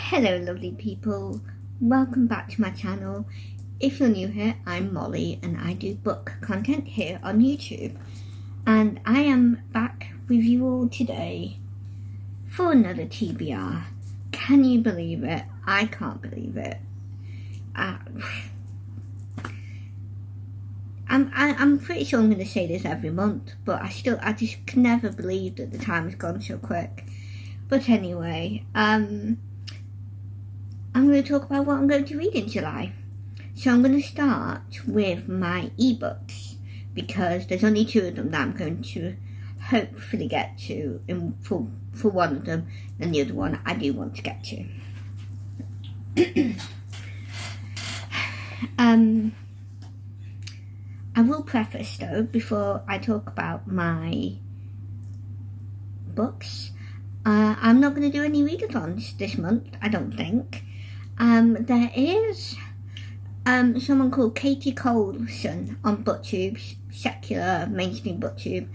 Hello lovely people, welcome back to my channel. If you're new here, I'm Molly and I do book content here on YouTube, and I am back with you all today for another TBR. Can you believe it? I can't believe it. I'm pretty sure I'm going to say this every month, but I just can never believe that the time has gone so quick. But anyway, I'm going to talk about what I'm going to read in July. So I'm going to start with my ebooks, because there's only 2 of them that I'm going to hopefully get to for one of them, and the other one I do want to get to. I will preface though, before I talk about my books, I'm not going to do any readathons this month, I don't think. There is someone called Katie Colson on BookTube, secular mainstream BookTube.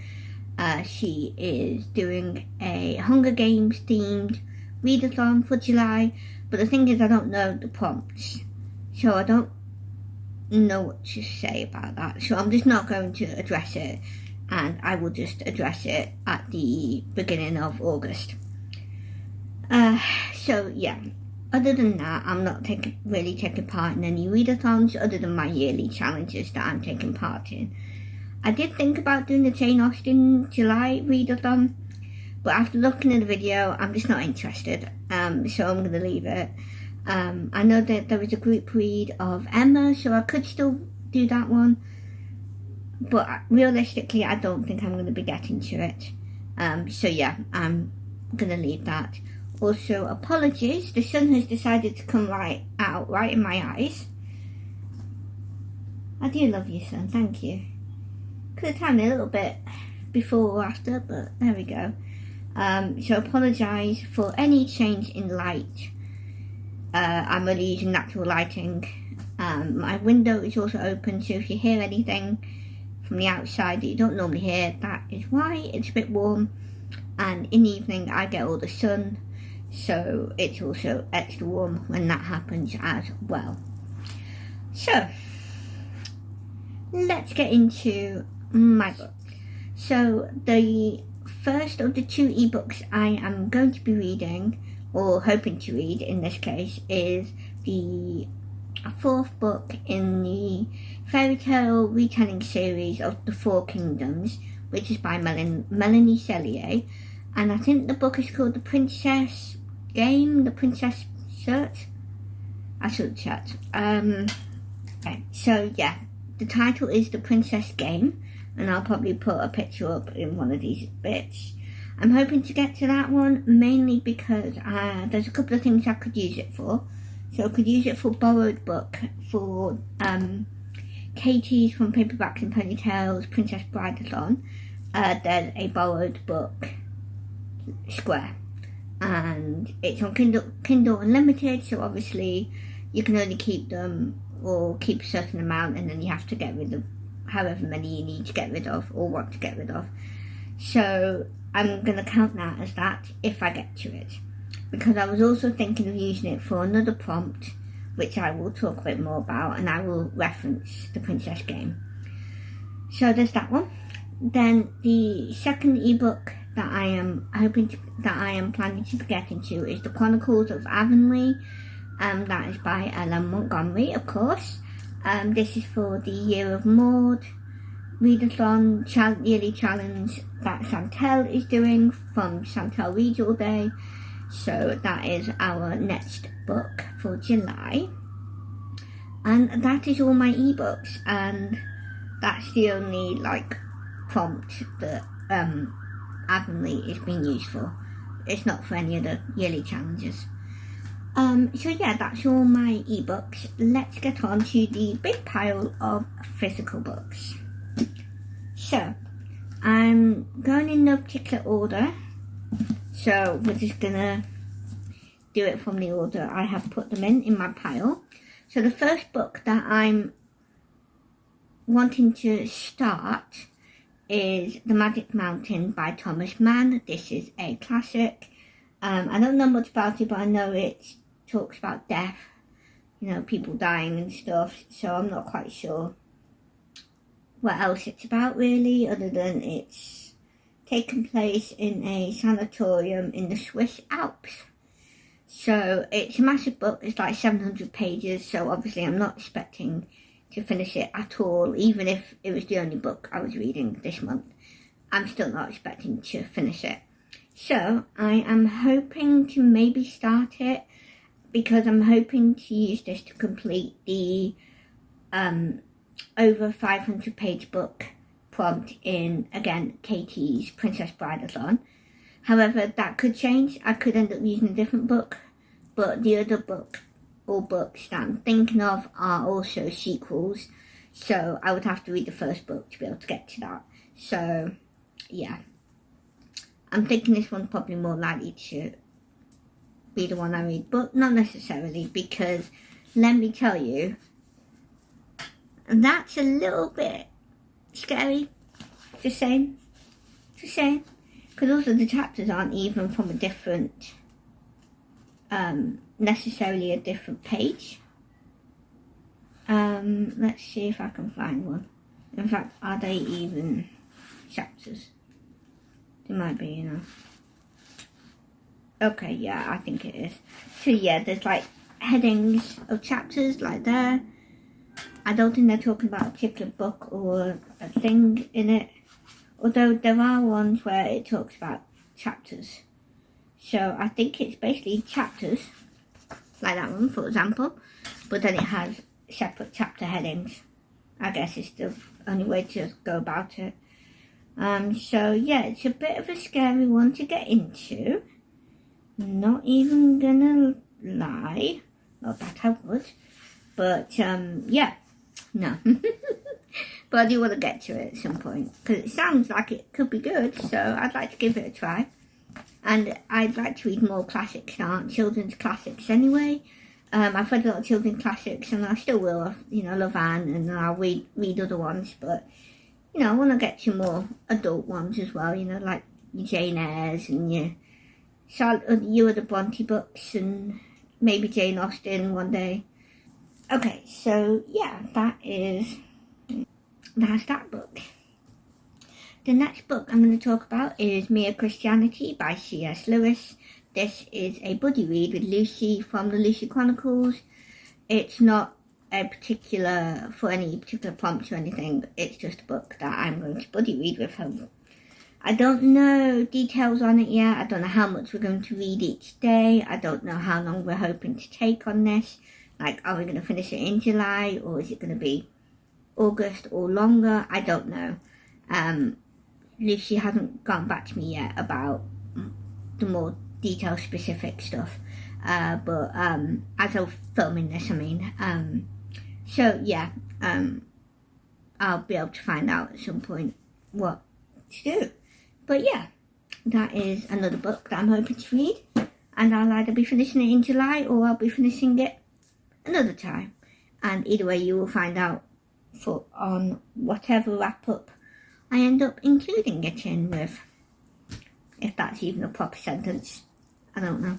She is doing a Hunger Games themed readathon for July, but the thing is I don't know the prompts, so I don't know what to say about that, so I'm just not going to address it, and I will just address it at the beginning of August. So yeah, other than that, I'm not really taking part in any readathons other than my yearly challenges that I'm taking part in. I did think about doing the Jane Austen July readathon, but after looking at the video, I'm just not interested, so I'm going to leave it. I know that there is a group read of Emma, so I could still do that one, but realistically I don't think I'm going to be getting to it. So yeah, I'm going to leave that. Also, apologies, the sun has decided to come right in my eyes. I do love you, sun, thank you. Could have timed it a little bit before or after, but there we go. So apologise for any change in light. I'm only using natural lighting. My window is also open, so if you hear anything from the outside that you don't normally hear, that is why. It's a bit warm, and in the evening I get all the sun, so it's also extra warm when that happens as well. So let's get into my book. So the first of the 2 ebooks I am going to be reading, or hoping to read in this case, is the 4th book in the fairy tale retelling series of The 4 Kingdoms, which is by Melanie Cellier, and I think the book is called The Princess Game, The Princess Search. I should chat. Okay, so yeah, the title is The Princess Game, and I'll probably put a picture up in one of these bits. I'm hoping to get to that one, mainly because there's a couple of things I could use it for. So I could use it for borrowed book for Katie's from Paperbacks and Ponytails Princess Bride-athon. There's a borrowed book square, and it's on Kindle Unlimited, so obviously you can only keep them, or keep a certain amount, and then you have to get rid of however many you need to get rid of or want to get rid of. So I'm going to count that as that if I get to it, because I was also thinking of using it for another prompt, which I will talk a bit more about, and I will reference the Princess Game. So there's that one. Then the second ebook that I am planning to be getting to is The Chronicles of Avonlea. That is by Ella Montgomery, of course. This is for the Year of Maud readathon yearly challenge that Chantel is doing from Chantel Reads All Day. So that is our next book for July, and that is all my ebooks, and that's the only prompt that Avonlea is being used for. It's not for any other yearly challenges. So yeah, that's all my ebooks. Let's get on to the big pile of physical books. So I'm going in no particular order, so we're just gonna do it from the order I have put them in my pile. So the first book that I'm wanting to start is The Magic Mountain by Thomas Mann. This is a classic. I don't know much about it, but I know it's talks about death, you know, people dying and stuff, so I'm not quite sure what else it's about really, other than it's taken place in a sanatorium in the Swiss Alps. So it's a massive book, it's like 700 pages, so obviously I'm not expecting to finish it at all, even if it was the only book I was reading this month. I'm still not expecting to finish it. So I am hoping to maybe start it, because I'm hoping to use this to complete the over 500 page book prompt in, again, Katie's Princess Bride-athon. However, that could change. I could end up using a different book, but the other book or books that I'm thinking of are also sequels, so I would have to read the first book to be able to get to that. So yeah, I'm thinking this one's probably more likely to be the one I read, but not necessarily, because let me tell you, that's a little bit scary, just saying, because also the chapters aren't even from a different, necessarily a different page. Let's see if I can find one. In fact, are they even chapters? They might be, you know. Okay, yeah, I think it is. So yeah, there's like headings of chapters like there. I don't think they're talking about a particular book or a thing in it, although there are ones where it talks about chapters. So I think it's basically chapters, like that one for example, but then it has separate chapter headings. I guess it's the only way to go about it. So yeah, it's a bit of a scary one to get into. Not even gonna lie, not that I would, but yeah, no. But I do want to get to it at some point, because it sounds like it could be good, so I'd like to give it a try. And I'd like to read more classics that aren't children's classics anyway. I've read a lot of children's classics, and I still will, you know, love Anne, and I'll read other ones, but, you know, I want to get to more adult ones as well, you know, like your Jane Eyres and your other Bronte books, and maybe Jane Austen one day. Okay, so yeah, that's that book. The next book I'm going to talk about is Mere Christianity by C.S. Lewis. This is a buddy read with Lucy from the Lucy Chronicles. It's not for any particular prompt or anything, it's just a book that I'm going to buddy read with her. I don't know details on it yet. I don't know how much we're going to read each day. I don't know how long we're hoping to take on this. Like, are we going to finish it in July, or is it going to be August or longer? I don't know. Lucy hasn't gotten back to me yet about the more detail specific stuff. But as I'm filming this, I mean. So yeah, I'll be able to find out at some point what to do. But yeah, that is another book that I'm hoping to read, and I'll either be finishing it in July or I'll be finishing it another time. And either way, you will find out on whatever wrap up I end up including it in with. If that's even a proper sentence, I don't know.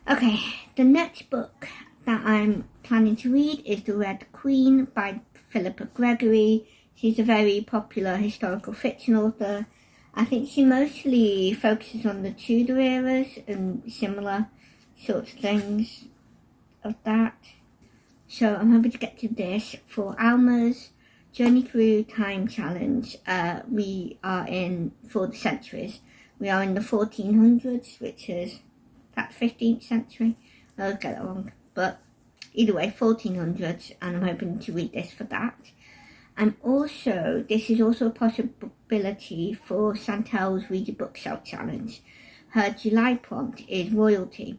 Okay, the next book that I'm planning to read is The Red Queen by Philippa Gregory. She's a very popular historical fiction author. I think she mostly focuses on the Tudor eras and similar sorts of things of that. So I'm hoping to get to this for Alma's Journey Through Time Challenge. We are in, for the centuries, we are in the 1400s, which is, that's 15th century. I always get that wrong. But either way, 1400s, and I'm hoping to read this for that. And also, this is also a possibility for Chantel's Read a Bookshelf Challenge. Her July prompt is royalty,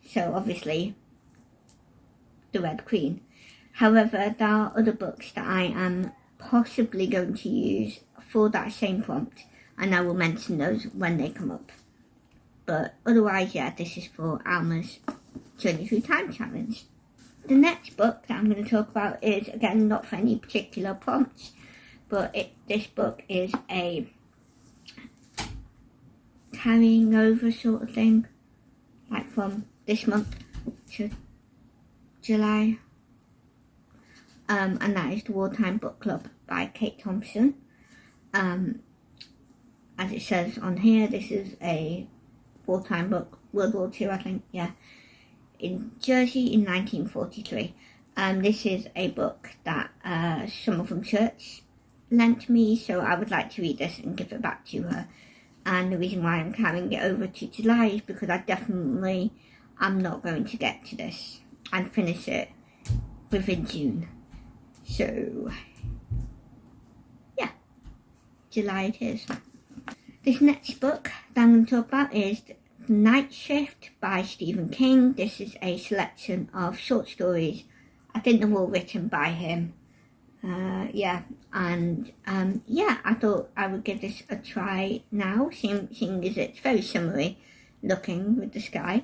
so obviously The Red Queen. However, there are other books that I am possibly going to use for that same prompt, and I will mention those when they come up. But otherwise, yeah, this is for Alma's Journey Through Time Challenge. The next book that I'm going to talk about is, again, not for any particular prompts, but this book is a carrying over sort of thing, like from this month. to July. And that is the Wartime Book Club by Kate Thompson. As it says on here, this is a wartime book, World War II, I think, yeah, in Jersey in 1943. This is a book that someone from church lent me, so I would like to read this and give it back to her. And the reason why I'm carrying it over to July is because I definitely am not going to get to this and finish it within June. So, yeah, July it is. This next book that I'm going to talk about is Night Shift by Stephen King. This is a selection of short stories. I think they're all written by him. I thought I would give this a try now, seeing as it's very summery looking with the sky.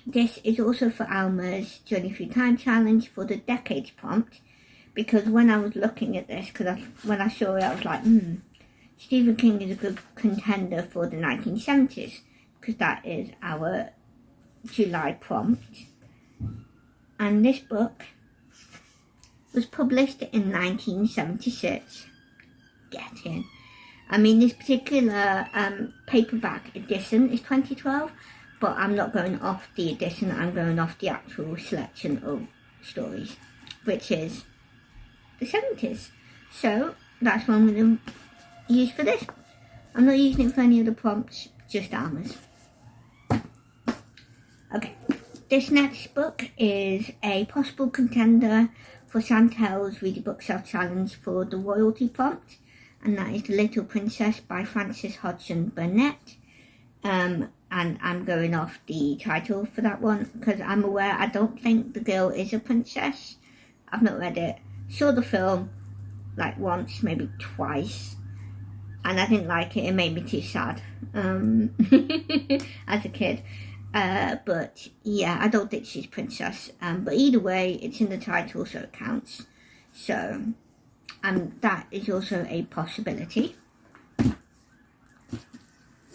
This is also for Alma's Journey Through Time challenge for the Decades prompt, because when I was looking at this, when I saw it, I was like, Stephen King is a good contender for the 1970s, because that is our July prompt. And this book was published in 1976. Get in. I mean, this particular paperback edition is 2012, but I'm not going off the edition, I'm going off the actual selection of stories, which is the 70s. So that's what I'm going to use for this. I'm not using it for any other prompts, just Alma's. Okay, this next book is a possible contender for Chantel's Read a Bookshelf Challenge for the Royalty prompt, and that is The Little Princess by Frances Hodgson Burnett. And I'm going off the title for that one because I'm aware I don't think the girl is a princess. I've not read it. Saw the film like once, maybe twice, and I didn't like it. It made me too sad as a kid. But yeah, I don't think she's princess. But either way, it's in the title, so it counts. So that is also a possibility.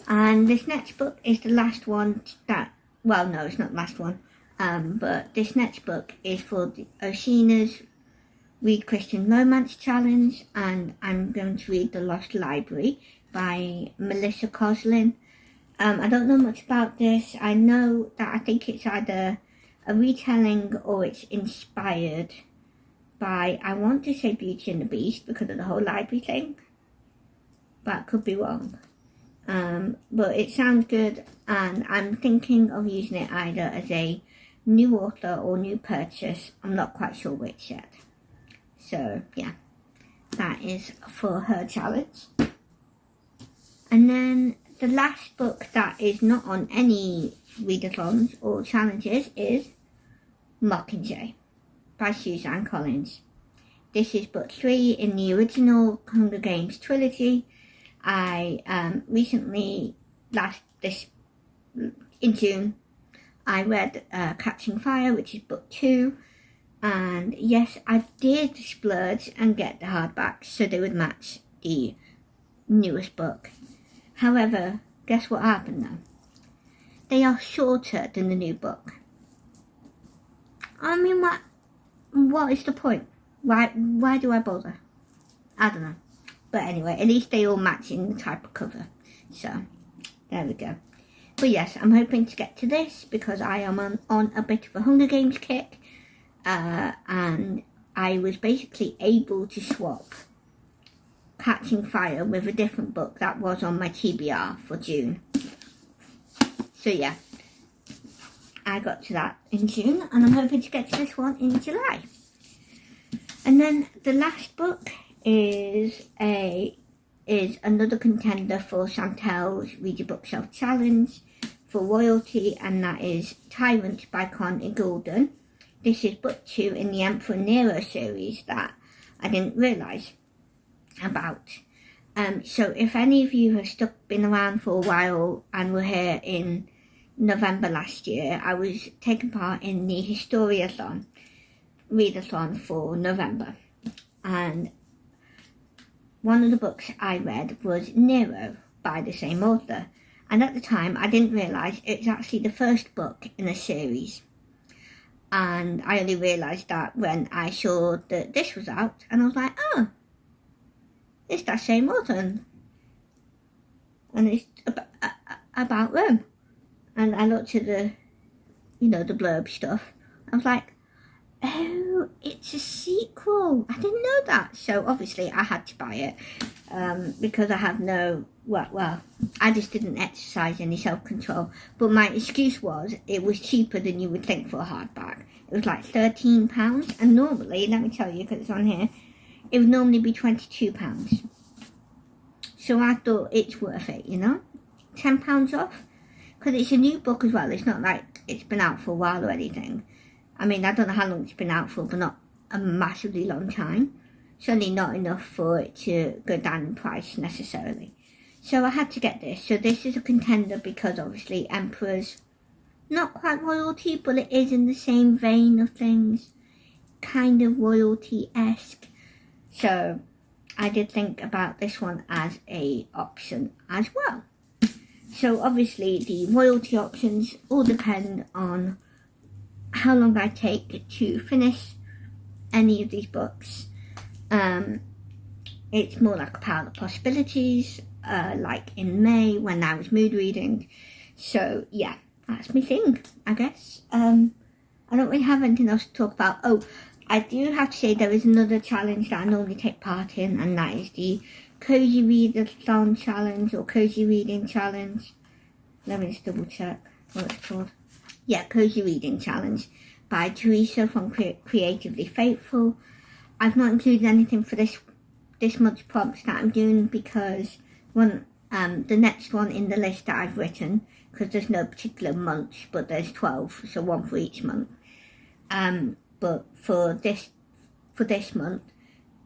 And this next book is the last one well, no, it's not the last one. But this next book is for the Oceana's Read Christian Romance Challenge, and I'm going to read The Lost Library by Melissa Coslin. I don't know much about this. I know that I think it's either a retelling or it's inspired by, I want to say Beauty and the Beast because of the whole library thing, but I could be wrong. But it sounds good, and I'm thinking of using it either as a new author or new purchase. I'm not quite sure which yet. So yeah, that is for her challenge. And then the last book that is not on any readathons or challenges is Mockingjay by Suzanne Collins. This is book 3 in the original Hunger Games trilogy. I recently, in June, I read Catching Fire, which is book 2. And yes, I did splurge and get the hardbacks so they would match the newest book. However, guess what happened now? They are shorter than the new book. I mean, what is the point? Why do I bother? I don't know. But anyway, at least they all match in the type of cover. So, there we go. But yes, I'm hoping to get to this because I am on a bit of a Hunger Games kick. And I was basically able to swap Catching Fire with a different book that was on my TBR for June. So yeah, I got to that in June, and I'm hoping to get to this one in July. And then the last book is another contender for Chantel's Read a Bookshelf Challenge for Royalty, and that is Tyrant by Connie Golden. This is book 2 in the Emperor Nero series that I didn't realise about. So if any of you have been around for a while and were here in November last year, I was taking part in the Historiathon, readathon for November. And one of the books I read was Nero by the same author. And at the time, I didn't realise it's actually the first book in a series. And I only realised that when I saw that this was out, and I was like, oh, it's that same author, and it's about them. And I looked at the, the blurb stuff. I was like, oh, it's a sequel. I didn't know that. So obviously I had to buy it because I have no, well, I just didn't exercise any self-control. But my excuse was it was cheaper than you would think for a hardback. It was like £13. And normally, let me tell you, because it's on here, it would normally be £22. So I thought it's worth it, £10 off. Because it's a new book as well. It's not like it's been out for a while or anything. I mean, I don't know how long it's been out for, but not a massively long time. Certainly not enough for it to go down in price necessarily. So I had to get this. So this is a contender because obviously Emperor's not quite royalty, but it is in the same vein of things. Kind of royalty-esque. So I did think about this one as a option as well. So obviously the royalty options all depend on how long I take to finish any of these books. It's more like a pile of possibilities, like in May when I was mood reading. So yeah, that's my thing, I guess. I don't really have anything else to talk about. Oh, I do have to say there is another challenge that I normally take part in, and that is the Cozy Readathon Challenge or Cozy Reading Challenge. Let me just double check what it's called. Yeah, Cozy Reading Challenge by Teresa from Creatively Faithful. I've not included anything for this month's prompts that I'm doing because the next one in the list that I've written, because there's no particular month, but there's 12, so one for each month. But for this month,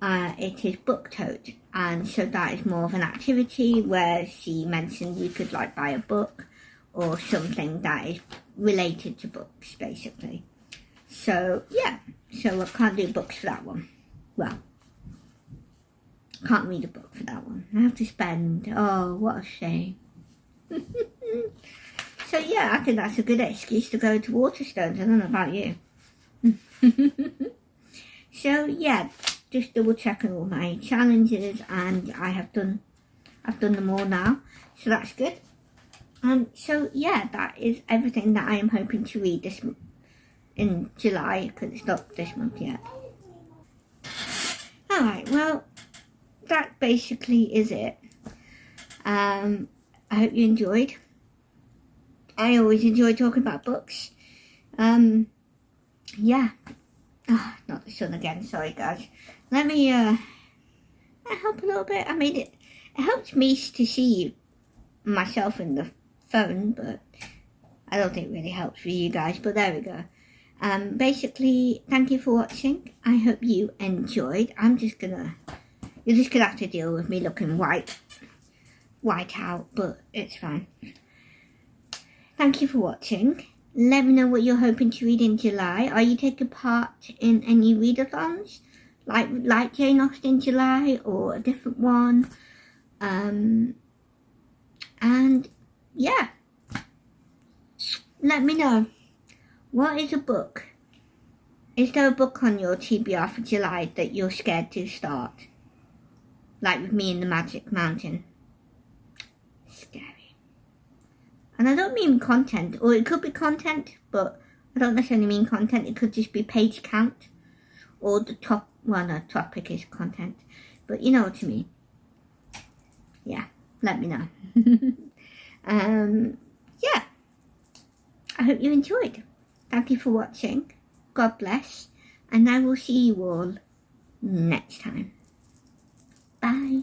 it is Book Tote, and so that is more of an activity where she mentioned you could like buy a book or something that is related to books, basically. So yeah, so I can't do books for that one. Well, can't read a book for that one. I have to spend. Oh, what a shame. So yeah, I think that's a good excuse to go to Waterstones. I don't know about you. So yeah, just double checking all my challenges, and I've done them all now, so that's good. So yeah, that is everything that I am hoping to read this in July, because it's not this month yet. Alright, well, that basically is it. I hope you enjoyed. I always enjoy talking about books. Yeah. Oh, not the sun again, sorry guys. Let me help a little bit. I mean, it helps me to see myself in the phone, but I don't think it really helps for you guys, but there we go. Basically, thank you for watching. I hope you enjoyed. You're just gonna have to deal with me looking white out, but it's fine. Thank you for watching. Let me know what you're hoping to read in July. Are you taking part in any readathons? Like Jane Austen July or a different one? And yeah. Let me know. What is a book? Is there a book on your TBR for July that you're scared to start? Like with me in the Magic Mountain. Scary. And I don't mean content, or it could be content, but I don't necessarily mean content. It could just be page count, or the topic is content, but you know what I mean. Yeah, let me know. Yeah, I hope you enjoyed. Thank you for watching. God bless, and I will see you all next time. Bye.